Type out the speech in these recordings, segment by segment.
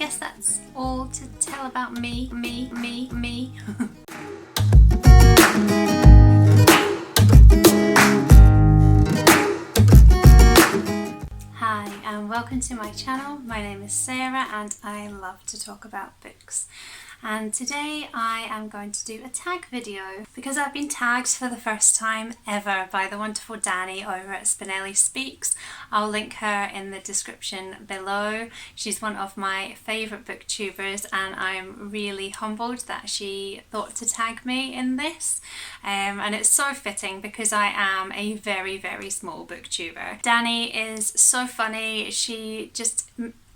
guess that's all to tell about me. Hi and welcome to my channel. My name is Sarah and I love to talk about books. And today I am going to do a tag video because I've been tagged for the first time ever by the wonderful Danny over at Spinelli Speaks. I'll link her in the description below. She's one of my favourite booktubers and I'm really humbled that she thought to tag me in this. And it's so fitting because I am a very small booktuber. Danny is so funny. She just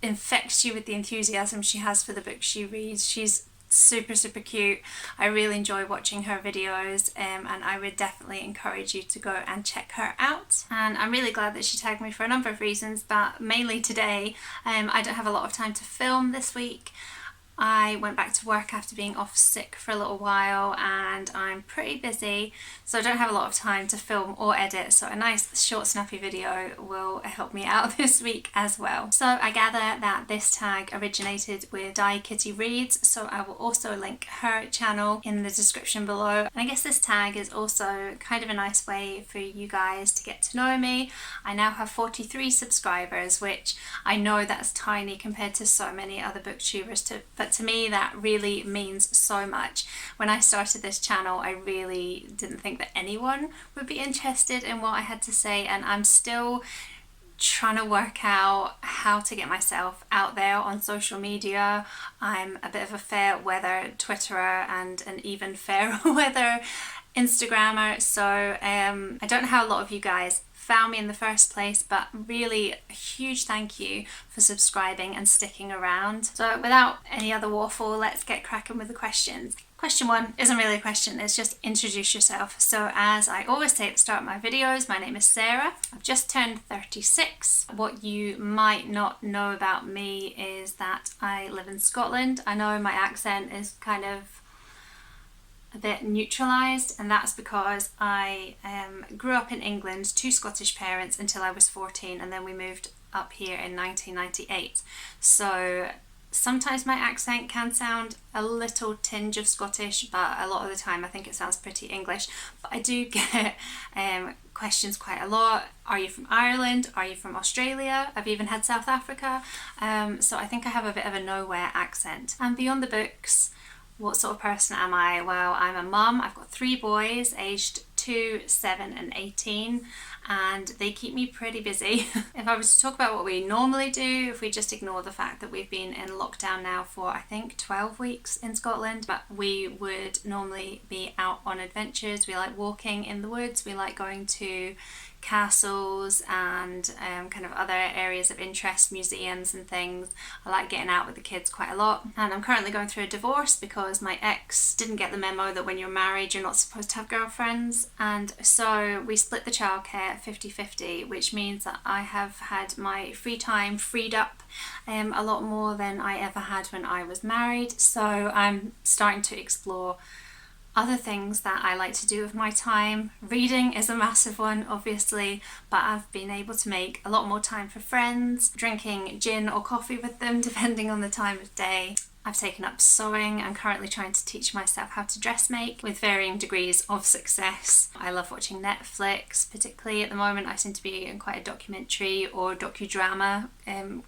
infects you with the enthusiasm she has for the books she reads. She's super cute. I really enjoy watching her videos and I would definitely encourage you to go and check her out. And I'm really glad that she tagged me for a number of reasons, but mainly today I don't have a lot of time to film this week. I went back to work after being off sick for a little while and I'm pretty busy, so I don't have a lot of time to film or edit, so a nice short snappy video will help me out this week as well. So I gather that this tag originated with Di Kitty Reads, so I will also link her channel in the description below. And I guess this tag is also kind of a nice way for you guys to get to know me. I now have 43 subscribers, which I know that's tiny compared to so many other booktubers, but to me that really means so much. When I started this channel I really didn't think that anyone would be interested in what I had to say, and I'm still trying to work out how to get myself out there on social media. I'm a bit of a fair weather Twitterer and an even fairer weather Instagrammer, so I don't know how a lot of you guys found me in the first place, but really a huge thank you for subscribing and sticking around. So without any other waffle, let's get cracking with the questions. Question one isn't really a question, it's just introduce yourself. So as I always say at the start of my videos, my name is Sarah. I've just turned 36. What you might not know about me is that I live in Scotland. I know my accent is kind of a bit neutralised, and that's because I grew up in England to Scottish parents until I was 14, and then we moved up here in 1998. So sometimes my accent can sound a little tinge of Scottish, but a lot of the time I think it sounds pretty English. But I do get questions quite a lot. Are you from Ireland? Are you from Australia? I've even had South Africa. So I think I have a bit of a nowhere accent. And beyond the books, what sort of person am I? Well, I'm a mum. I've got 3 boys aged 2, 7 and 18, and they keep me pretty busy. If I was to talk about what we normally do, if we just ignore the fact that we've been in lockdown now for I think 12 weeks in Scotland, but we would normally be out on adventures. We like walking in the woods, we like going to castles and kind of other areas of interest, museums and things. I like getting out with the kids quite a lot, and I'm currently going through a divorce because my ex didn't get the memo that when you're married you're not supposed to have girlfriends, and so we split the childcare 50-50, which means that I have had my free time freed up a lot more than I ever had when I was married. So I'm starting to explore other things that I like to do with my time. Reading is a massive one, obviously, but I've been able to make a lot more time for friends, drinking gin or coffee with them, depending on the time of day. I've taken up sewing. I'm currently trying to teach myself how to dressmake with varying degrees of success. I love watching Netflix, particularly at the moment. I seem to be in quite a documentary or docudrama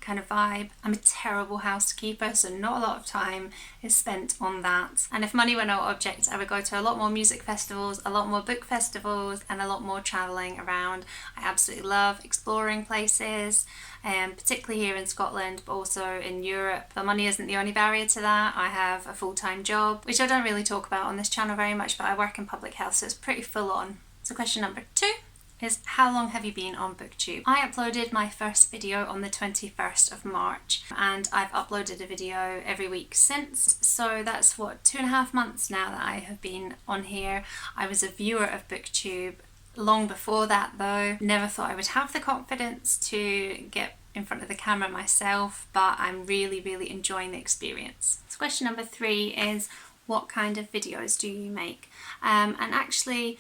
kind of vibe. I'm a terrible housekeeper, so not a lot of time is spent on that. And if money were no object, I would go to a lot more music festivals, a lot more book festivals, and a lot more travelling around. I absolutely love exploring places, particularly here in Scotland, but also in Europe. But money isn't the only barrier to that. I have a full-time job, which I don't really talk about on this channel very much, but I work in public health, so it's pretty full on. So question number 2 is, how long have you been on BookTube? I uploaded my first video on the 21st of March and I've uploaded a video every week since, so that's what, 2.5 months now that I have been on here. I was a viewer of BookTube long before that though. Never thought I would have the confidence to get in front of the camera myself, but I'm really enjoying the experience. So question number 3 is, what kind of videos do you make? And actually,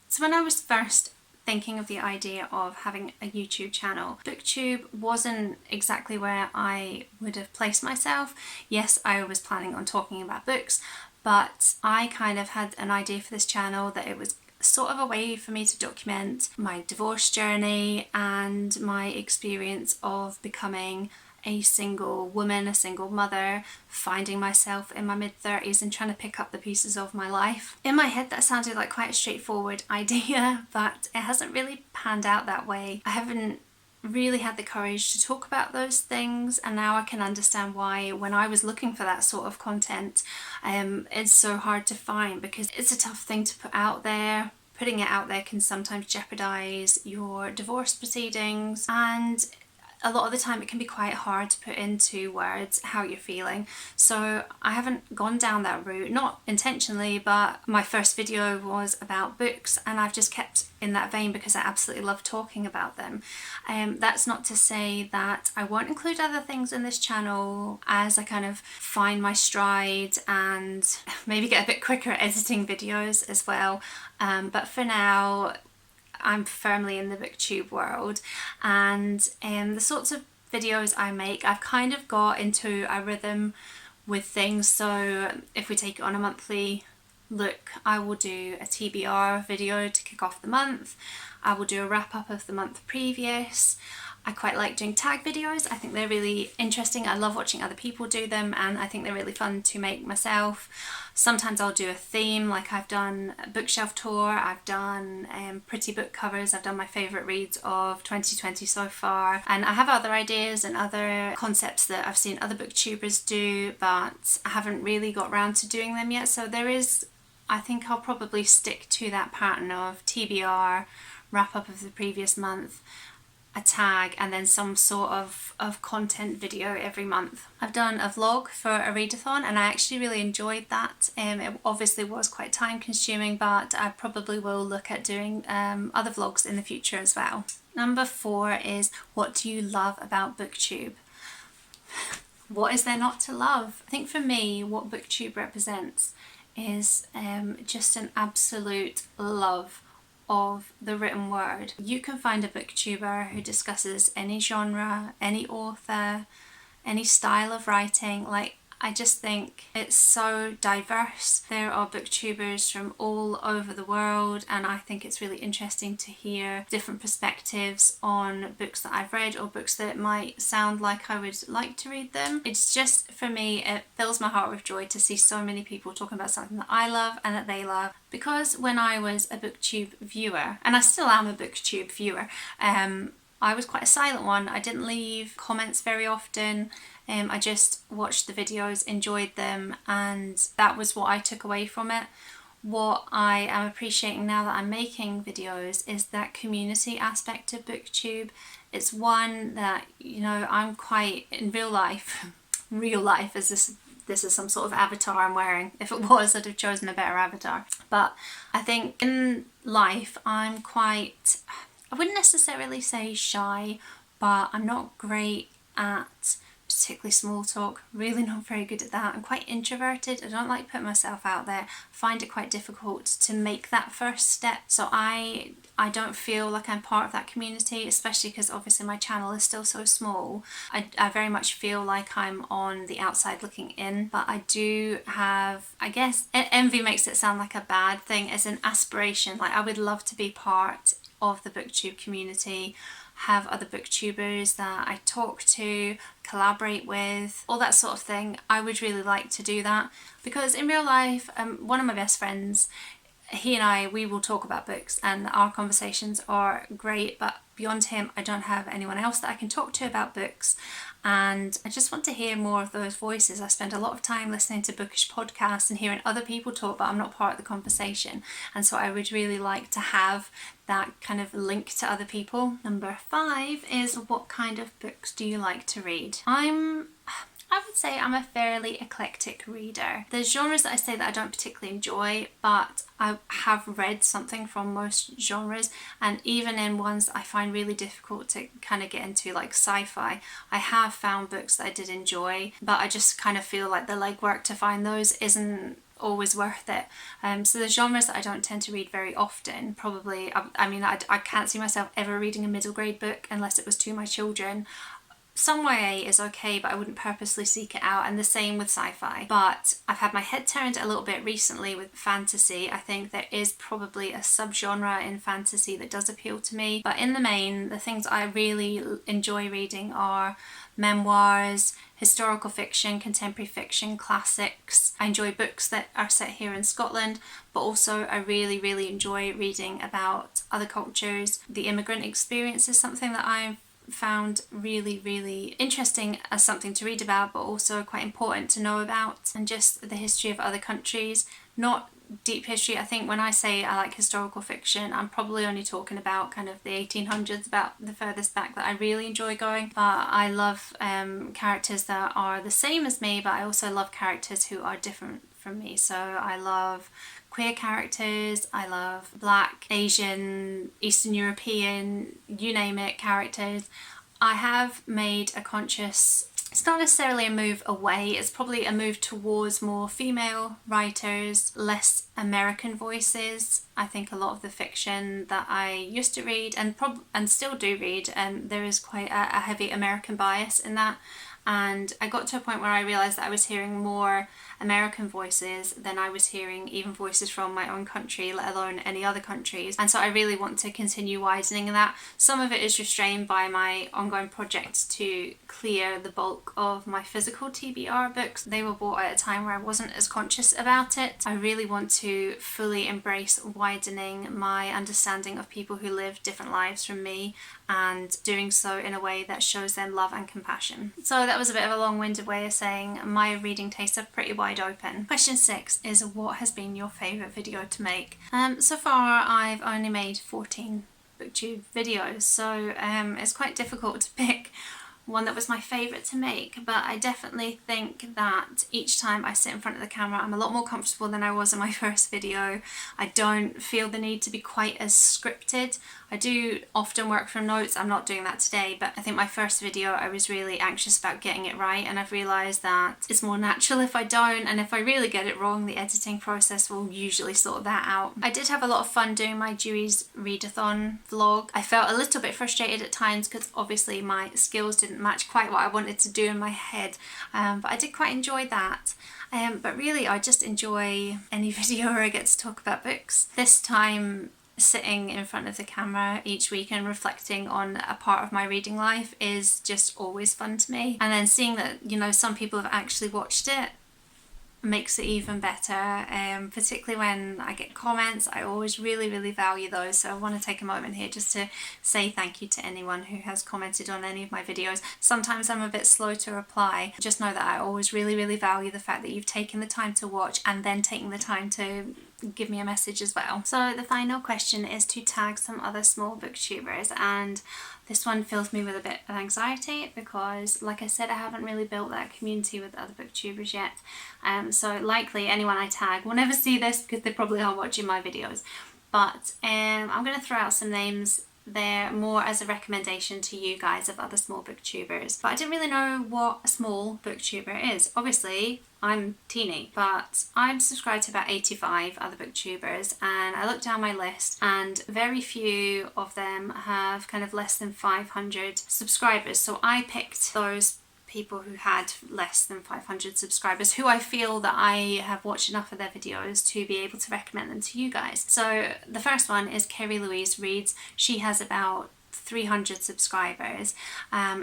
so when I was first thinking of the idea of having a YouTube channel, BookTube wasn't exactly where I would have placed myself. Yes, I was planning on talking about books, but I kind of had an idea for this channel that it was sort of a way for me to document my divorce journey and my experience of becoming a single woman, a single mother, finding myself in my mid-30s and trying to pick up the pieces of my life. In my head that sounded like quite a straightforward idea, but it hasn't really panned out that way. I haven't really had the courage to talk about those things, and now I can understand why when I was looking for that sort of content, it's so hard to find, because it's a tough thing to put out there. Putting it out there can sometimes jeopardize your divorce proceedings, and a lot of the time it can be quite hard to put into words how you're feeling. So I haven't gone down that route, not intentionally, but my first video was about books and I've just kept in that vein because I absolutely love talking about them. That's not to say that I won't include other things in this channel as I kind of find my stride and maybe get a bit quicker at editing videos as well. But for now, I'm firmly in the booktube world, and the sorts of videos I make, I've kind of got into a rhythm with things. So if we take it on a monthly look, I will do a TBR video to kick off the month. I will do a wrap up of the month previous. I quite like doing tag videos. I think they're really interesting. I love watching other people do them, and I think they're really fun to make myself. Sometimes I'll do a theme, like I've done a bookshelf tour, I've done pretty book covers, I've done my favourite reads of 2020 so far, and I have other ideas and other concepts that I've seen other booktubers do, but I haven't really got around to doing them yet. So there is, I think I'll probably stick to that pattern of TBR, wrap up of the previous month, a tag, and then some sort of content video every month. I've done a vlog for a readathon and I actually really enjoyed that. It obviously was quite time consuming, but I probably will look at doing other vlogs in the future as well. Number 4 is, what do you love about BookTube? What is there not to love? I think for me, what BookTube represents is just an absolute love of the written word. You can find a booktuber who discusses any genre, any author, any style of writing. Like, I just think it's so diverse. There are booktubers from all over the world, and I think it's really interesting to hear different perspectives on books that I've read or books that might sound like I would like to read them. It's just, for me, it fills my heart with joy to see so many people talking about something that I love and that they love. Because when I was a booktube viewer, and I still am a booktube viewer, I was quite a silent one. I didn't leave comments very often. I just watched the videos, enjoyed them, and that was what I took away from it. What I am appreciating now that I'm making videos is that community aspect of BookTube. It's one that, you know, I'm quite, in real life, as this is some sort of avatar I'm wearing. If it was, I'd have chosen a better avatar. But I think in life, I'm quite, I wouldn't necessarily say shy, but I'm not great at particularly small talk, really not very good at that. I'm quite introverted. I don't like putting myself out there. I find it quite difficult to make that first step. So I don't feel like I'm part of that community, especially because obviously my channel is still so small. I very much feel like I'm on the outside looking in, but I do have, I guess, envy makes it sound like a bad thing, as an aspiration. Like, I would love to be part of the booktube community, have other booktubers that I talk to, collaborate with, all that sort of thing. I would really like to do that, because in real life, one of my best friends, he and we will talk about books and our conversations are great, but beyond him, I don't have anyone else that I can talk to about books, and I just want to hear more of those voices. I spend a lot of time listening to bookish podcasts and hearing other people talk, but I'm not part of the conversation, and so I would really like to have that kind of link to other people. Number 5 is, what kind of books do you like to read? I would say I'm a fairly eclectic reader. There's genres that I say that I don't particularly enjoy, but I have read something from most genres, and even in ones that I find really difficult to kind of get into, like sci-fi, I have found books that I did enjoy, but I just kind of feel like the legwork to find those isn't always worth it. So the genres that I don't tend to read very often, probably, I mean, I can't see myself ever reading a middle grade book unless it was to my children. Some YA is okay, but I wouldn't purposely seek it out, and the same with sci-fi. But I've had my head turned a little bit recently with fantasy. I think there is probably a subgenre in fantasy that does appeal to me, but in the main, the things I really enjoy reading are memoirs, historical fiction, contemporary fiction, classics. I enjoy books that are set here in Scotland, but also I really enjoy reading about other cultures. The immigrant experience is something that I've found really interesting as something to read about, but also quite important to know about, and just the history of other countries. Not deep history. I think when I say I like historical fiction, I'm probably only talking about kind of the 1800s, about the furthest back that I really enjoy going. But I love characters that are the same as me, but I also love characters who are different from me. So I love queer characters, I love Black, Asian, Eastern European, you name it, characters. I have made a conscious, it's not necessarily a move away, it's probably a move towards more female writers, less American voices. I think a lot of the fiction that I used to read and still do read, there is quite a heavy American bias in that. And I got to a point where I realised that I was hearing more American voices than I was hearing even voices from my own country, let alone any other countries. And so I really want to continue widening that. Some of it is restrained by my ongoing project to clear the bulk of my physical TBR books. They were bought at a time where I wasn't as conscious about it. I really want to fully embrace widening my understanding of people who live different lives from me, and doing so in a way that shows them love and compassion. So that was a bit of a long-winded way of saying my reading tastes are pretty wide open. Question 6 is, what has been your favourite video to make? So far I've only made 14 booktube videos, so it's quite difficult to pick one that was my favourite to make, but I definitely think that each time I sit in front of the camera I'm a lot more comfortable than I was in my first video. I don't feel the need to be quite as scripted. I do often work from notes, I'm not doing that today, but I think my first video I was really anxious about getting it right, and I've realised that it's more natural if I don't, and if I really get it wrong the editing process will usually sort that out. I did have a lot of fun doing my Dewey's Readathon vlog. I felt a little bit frustrated at times because obviously my skills didn't match quite what I wanted to do in my head, but I did quite enjoy that. But really I just enjoy any video where I get to talk about books. This time sitting in front of the camera each week and reflecting on a part of my reading life is just always fun to me, and then seeing that, you know, some people have actually watched it makes it even better, particularly when I get comments. I always really value those, so I want to take a moment here just to say thank you to anyone who has commented on any of my videos. Sometimes I'm a bit slow to reply. Just know that I always really value the fact that you've taken the time to watch and then taking the time to give me a message as well. So the final question is to tag some other small booktubers, and this one fills me with a bit of anxiety because, like I said, I haven't really built that community with other booktubers yet. So likely anyone I tag will never see this because they probably aren't watching my videos. But I'm going to throw out some names there more as a recommendation to you guys of other small booktubers. But I didn't really know what a small booktuber is. Obviously, I'm teeny, but I'm subscribed to about 85 other booktubers, and I looked down my list and very few of them have kind of less than 500 subscribers. So I picked those people who had less than 500 subscribers, who I feel that I have watched enough of their videos to be able to recommend them to you guys. So the first one is Kerry Louise Reads. She has about 300 subscribers.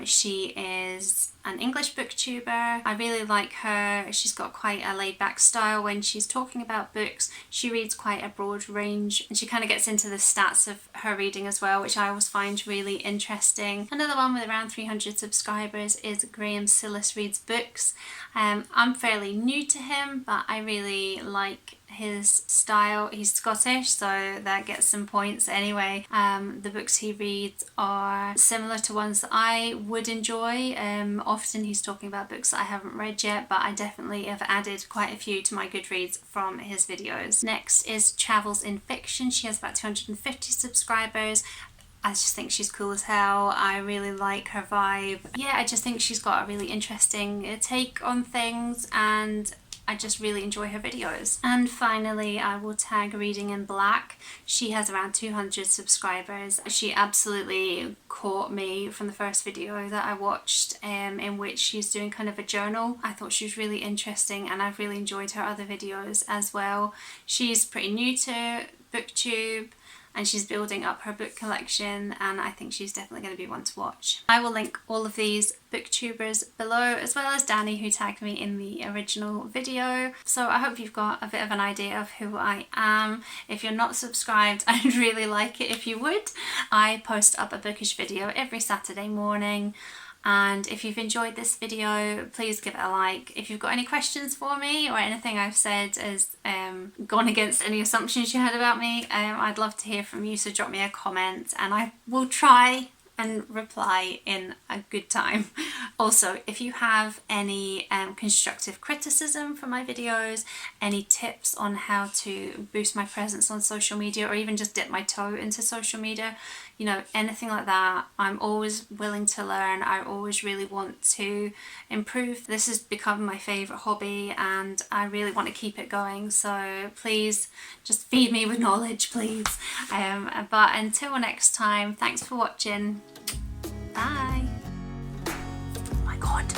She is an English booktuber. I really like her. She's got quite a laid back style when she's talking about books. She reads quite a broad range, and she kind of gets into the stats of her reading as well, which I always find really interesting. Another one with around 300 subscribers is Graham Sillis Reads Books. I'm fairly new to him, but I really like his style. He's Scottish, so that gets some points anyway. The books he reads are similar to ones that I would enjoy. Often he's talking about books that I haven't read yet, but I definitely have added quite a few to my Goodreads from his videos. Next is Travels in Fiction. She has about 250 subscribers. I just think she's cool as hell. I really like her vibe. Yeah, I just think she's got a really interesting take on things, and I just really enjoy her videos. And finally, I will tag Reading in Black. She has around 200 subscribers. She absolutely caught me from the first video that I watched, in which she's doing kind of a journal. I thought she was really interesting, and I've really enjoyed her other videos as well. She's pretty new to BookTube, and she's building up her book collection, and I think she's definitely going to be one to watch. I will link all of these booktubers below, as well as Danny, who tagged me in the original video. So I hope you've got a bit of an idea of who I am. If you're not subscribed, I'd really like it if you would. I post up a bookish video every Saturday morning. And if you've enjoyed this video, please give it a like. If you've got any questions for me, or anything I've said has gone against any assumptions you had about me, I'd love to hear from you, so drop me a comment and I will try and reply in a good time. Also, if you have any constructive criticism for my videos, any tips on how to boost my presence on social media, or even just dip my toe into social media, you know, anything like that, I'm always willing to learn. I always really want to improve. This has become my favourite hobby and I really want to keep it going, so please just feed me with knowledge, please. But until next time, thanks for watching. Bye. Oh my god.